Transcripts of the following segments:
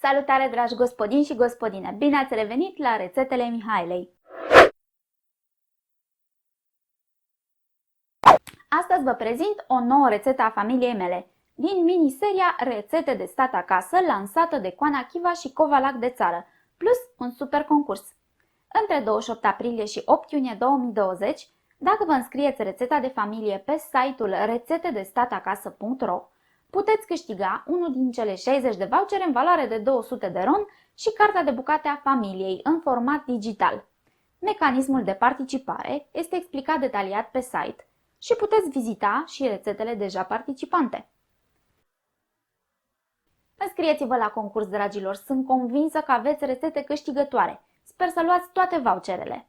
Salutare, dragi gospodini și gospodine! Bine ați revenit la rețetele Mihaelei! Astăzi vă prezint o nouă rețetă a familiei mele, din miniseria Rețete de stat acasă, lansată de Coana Chiva și Covalac de țară, plus un super concurs. Între 28 aprilie și 8 iunie 2020, dacă vă înscrieți rețeta de familie pe site-ul rețetedestatacasă.ro, puteți câștiga unul din cele 60 de vouchere în valoare de 200 de RON și cartea de bucate a familiei în format digital. Mecanismul de participare este explicat detaliat pe site și puteți vizita și rețetele deja participante. Înscrieți-vă la concurs, dragilor, sunt convinsă că aveți rețete câștigătoare. Sper să luați toate voucherele.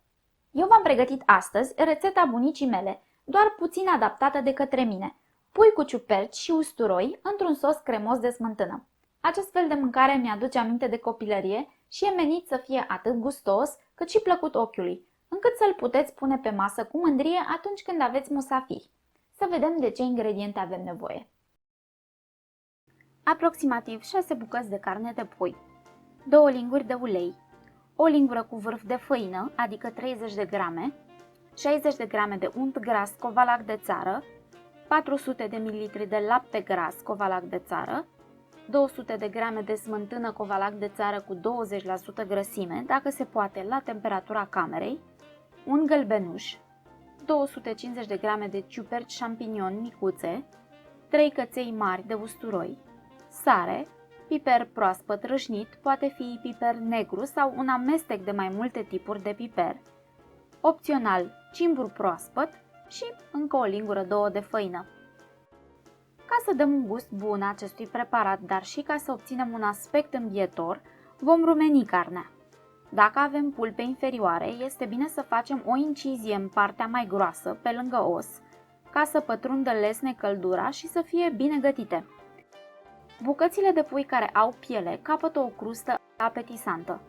Eu v-am pregătit astăzi rețeta bunicii mele, doar puțin adaptată de către mine. Pui cu ciuperci și usturoi într-un sos cremos de smântână. Acest fel de mâncare mi-aduce aminte de copilărie și e menit să fie atât gustos cât și plăcut ochiului, încât să-l puteți pune pe masă cu mândrie atunci când aveți musafiri. Să vedem de ce ingrediente avem nevoie. Aproximativ 6 bucăți de carne de pui, 2 linguri de ulei, o lingură cu vârf de făină, adică 30 de grame, 60 de grame de unt gras Covalac de țară, 400 de ml de lapte gras Covalac de țară, 200 de grame de smântână Covalac de țară cu 20% grăsime, dacă se poate la temperatura camerei, un gălbenuș, 250 de grame de ciuperci șampinioni micuțe, 3 căței mari de usturoi, sare, piper proaspăt râșnit, poate fi piper negru sau un amestec de mai multe tipuri de piper, opțional cimbru proaspăt și încă o lingură, 2 de făină. Ca să dăm un gust bun acestui preparat, dar și ca să obținem un aspect îmbietor, vom rumeni carnea. Dacă avem pulpe inferioare, este bine să facem o incizie în partea mai groasă, pe lângă os, ca să pătrundă lesne căldura și să fie bine gătite. Bucățile de pui care au piele capătă o crustă apetisantă.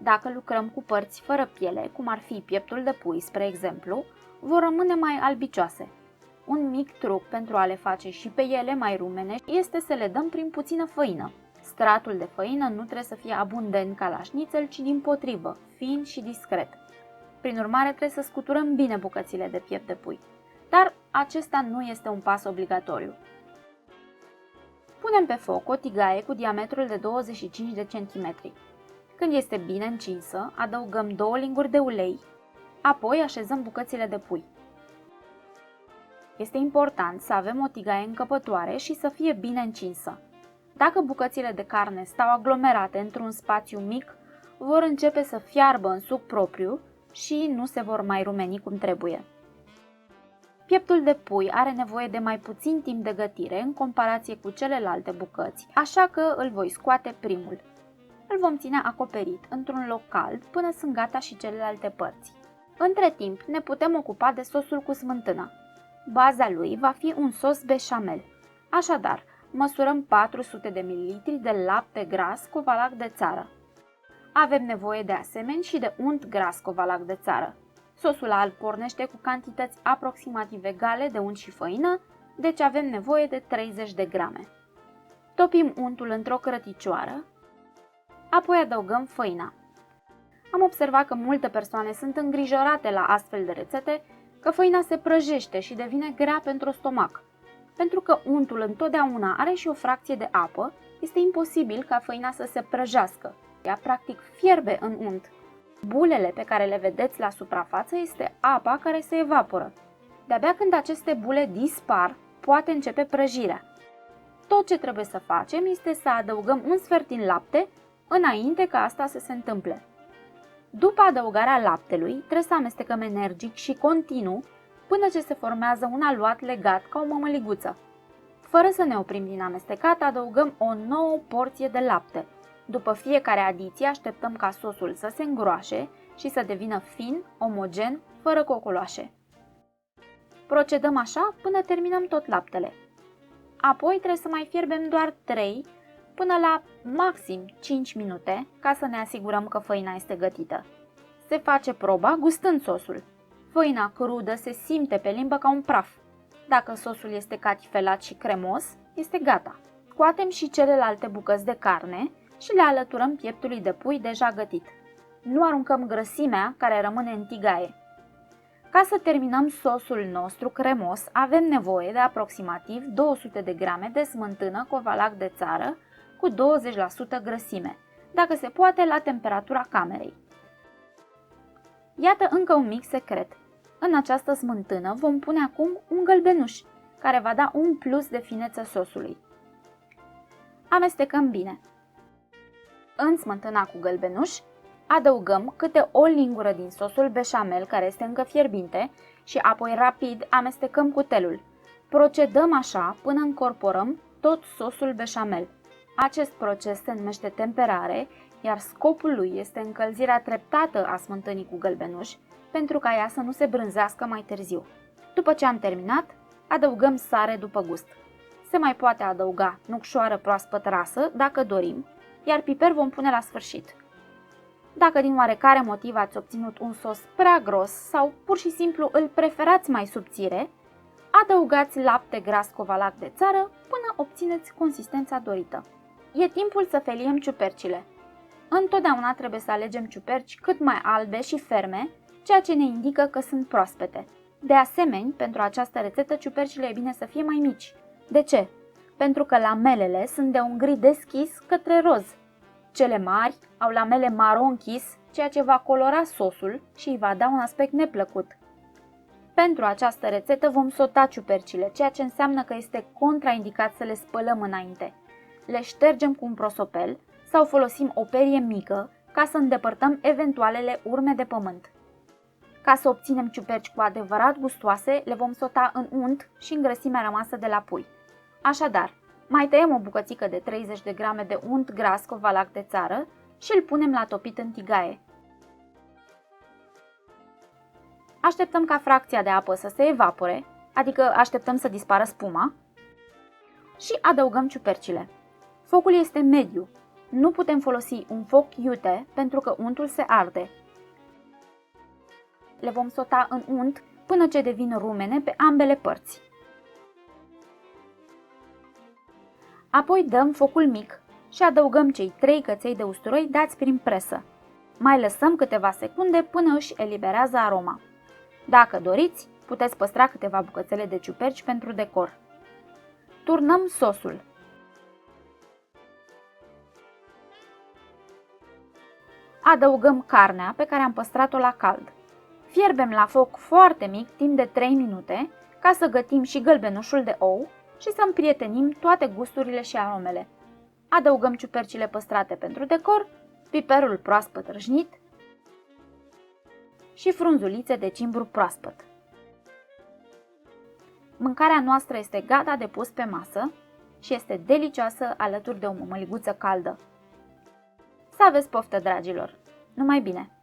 Dacă lucrăm cu părți fără piele, cum ar fi pieptul de pui, spre exemplu, vor rămâne mai albicioase. Un mic truc pentru a le face și pe ele mai rumene este să le dăm prin puțină făină. Stratul de făină nu trebuie să fie abundent ca la șnițel, ci dimpotrivă, fin și discret. Prin urmare, trebuie să scuturăm bine bucățile de piept de pui. Dar acesta nu este un pas obligatoriu. Punem pe foc o tigaie cu diametrul de 25 de cm. Când este bine încinsă, adăugăm 2 linguri de ulei, apoi așezăm bucățile de pui. Este important să avem o tigaie încăpătoare și să fie bine încinsă. Dacă bucățile de carne stau aglomerate într-un spațiu mic, vor începe să fiarbă în suc propriu și nu se vor mai rumeni cum trebuie. Pieptul de pui are nevoie de mai puțin timp de gătire în comparație cu celelalte bucăți, așa că îl voi scoate primul. Îl vom ține acoperit într-un loc cald până sunt gata și celelalte părți. Între timp ne putem ocupa de sosul cu smântână. Baza lui va fi un sos beșamel. Așadar, măsurăm 400 de ml de lapte gras Covalac de țară. Avem nevoie de asemenea și de unt gras Covalac de țară. Sosul alb pornește cu cantități aproximativ egale de unt și făină, deci avem nevoie de 30 de grame. Topim untul într-o cărăticioară, apoi adăugăm făina. Am observat că multe persoane sunt îngrijorate la astfel de rețete că făina se prăjește și devine grea pentru stomac. Pentru că untul întotdeauna are și o fracție de apă, este imposibil ca făina să se prăjească. Ea practic fierbe în unt. Bulele pe care le vedeți la suprafață este apa care se evaporă. De-abia când aceste bule dispar, poate începe prăjirea. Tot ce trebuie să facem este să adăugăm un sfert din lapte înainte ca asta să se întâmple. După adăugarea laptelui, trebuie să amestecăm energic și continuu până ce se formează un aluat legat ca o mămăliguță. Fără să ne oprim din amestecat, adăugăm o nouă porție de lapte. După fiecare adiție, așteptăm ca sosul să se îngroașe și să devină fin, omogen, fără cocoloașe. Procedăm așa până terminăm tot laptele. Apoi trebuie să mai fierbem doar 3 până la maxim 5 minute ca să ne asigurăm că făina este gătită. Se face proba gustând sosul. Făina crudă se simte pe limbă ca un praf. Dacă sosul este catifelat și cremos, este gata. Scoatem și celelalte bucăți de carne și le alăturăm pieptului de pui deja gătit. Nu aruncăm grăsimea care rămâne în tigaie. Ca să terminăm sosul nostru cremos, avem nevoie de aproximativ 200 de grame de smântână covalac de țară cu 20% grăsime, dacă se poate la temperatura camerei. Iată încă un mic secret. În această smântână vom pune acum un gălbenuș, care va da un plus de finețe sosului. Amestecăm bine. În smântâna cu gălbenuș adăugăm câte o lingură din sosul beșamel care este încă fierbinte și apoi rapid amestecăm cutelul. Procedăm așa până încorporăm tot sosul beșamel. Acest proces se numește temperare, iar scopul lui este încălzirea treptată a smântânii cu gălbenuș pentru ca ea să nu se brânzească mai târziu. După ce am terminat, adăugăm sare după gust. Se mai poate adăuga nucșoară proaspăt rasă dacă dorim, iar piper vom pune la sfârșit. Dacă din oarecare motiv ați obținut un sos prea gros sau pur și simplu îl preferați mai subțire, adăugați lapte gras covalac de țară până obțineți consistența dorită. E timpul să feliem ciupercile. Întotdeauna trebuie să alegem ciuperci cât mai albe și ferme, ceea ce ne indică că sunt proaspete. De asemenea, pentru această rețetă, ciupercile e bine să fie mai mici. De ce? Pentru că lamelele sunt de un gri deschis către roz. Cele mari au lamele maro închis, ceea ce va colora sosul și îi va da un aspect neplăcut. Pentru această rețetă vom sota ciupercile, ceea ce înseamnă că este contraindicat să le spălăm înainte. Le ștergem cu un prosopel sau folosim o perie mică ca să îndepărtăm eventualele urme de pământ. Ca să obținem ciuperci cu adevărat gustoase, le vom sota în unt și în grăsimea rămasă de la pui. Așadar, mai tăiem o bucățică de 30 de grame de unt gras covalac de țară și îl punem la topit în tigaie. Așteptăm ca fracția de apă să se evapore, adică așteptăm să dispară spuma, și adăugăm ciupercile. Focul este mediu. Nu putem folosi un foc iute pentru că untul se arde. Le vom sota în unt până ce devin rumene pe ambele părți. Apoi dăm focul mic și adăugăm cei 3 căței de usturoi dați prin presă. Mai lăsăm câteva secunde până își eliberează aroma. Dacă doriți, puteți păstra câteva bucățele de ciuperci pentru decor. Turnăm sosul. Adăugăm carnea pe care am păstrat-o la cald. Fierbem la foc foarte mic timp de 3 minute ca să gătim și gălbenușul de ou și să împrietenim toate gusturile și aromele. Adăugăm ciupercile păstrate pentru decor, piperul proaspăt râșnit și frunzulițe de cimbru proaspăt. Mâncarea noastră este gata de pus pe masă și este delicioasă alături de o mămăliguță caldă. Să aveți poftă, dragilor! Numai bine!